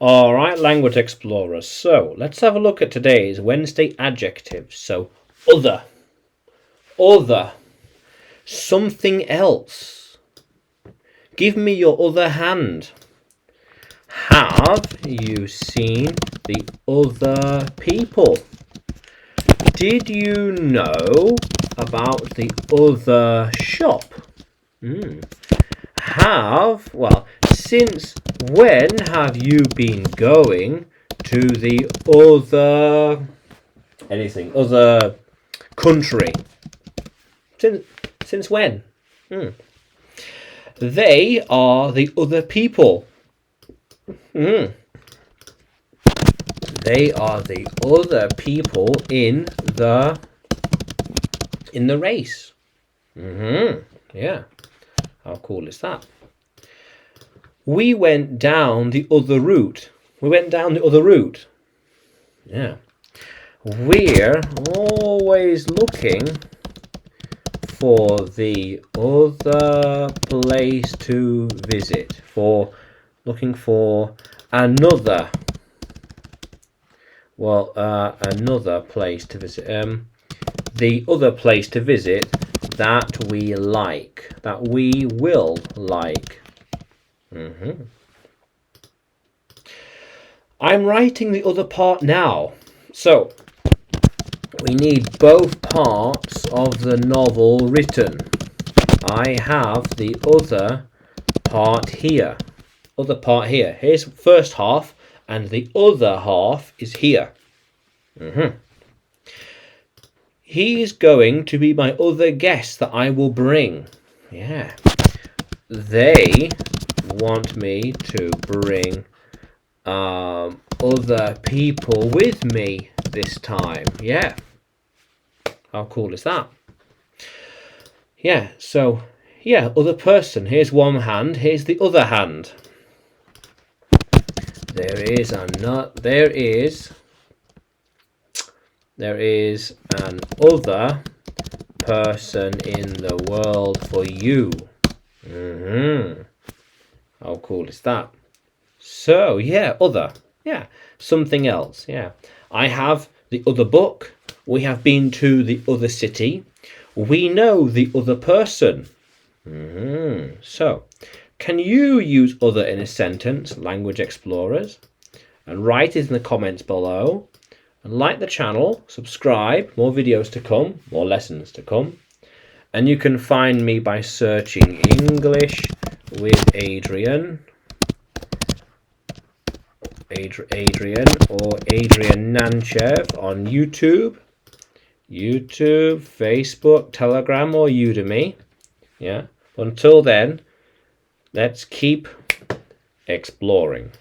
All right, language explorers. So let's have a look at today's Wednesday adjectives. So other, something else. Give me your other hand. Have you seen the other people? Did you know about the other shop? Since when have you been going to the other country? Since when? They are the other people. They are the other people in the race. Yeah. How cool is that? We went down the other route. Yeah. We're always looking for the other place to visit. Looking for another. Another place to visit. The other place to visit that we like. That we will like. I'm writing the other part now. So, we need both parts of the novel written. I have the other part here. Here's the first half, and the other half is here. He's going to be my other guest that I will bring. Yeah. They want me to bring other people with me this time. Yeah. How cool is that? Yeah, so, other person. Here's one hand, here's the other hand. There is an other person in the world for you. How cool is that? So, other. Yeah, something else. Yeah. I have the other book. We have been to the other city. We know the other person. So, can you use other in a sentence, language explorers? And write it in the comments below. And like the channel, subscribe, more videos to come, more lessons to come. And you can find me by searching English with Adrian. Adrian or Adrian Nanchev on YouTube, Facebook, Telegram, or Udemy. Yeah. Until then, let's keep exploring.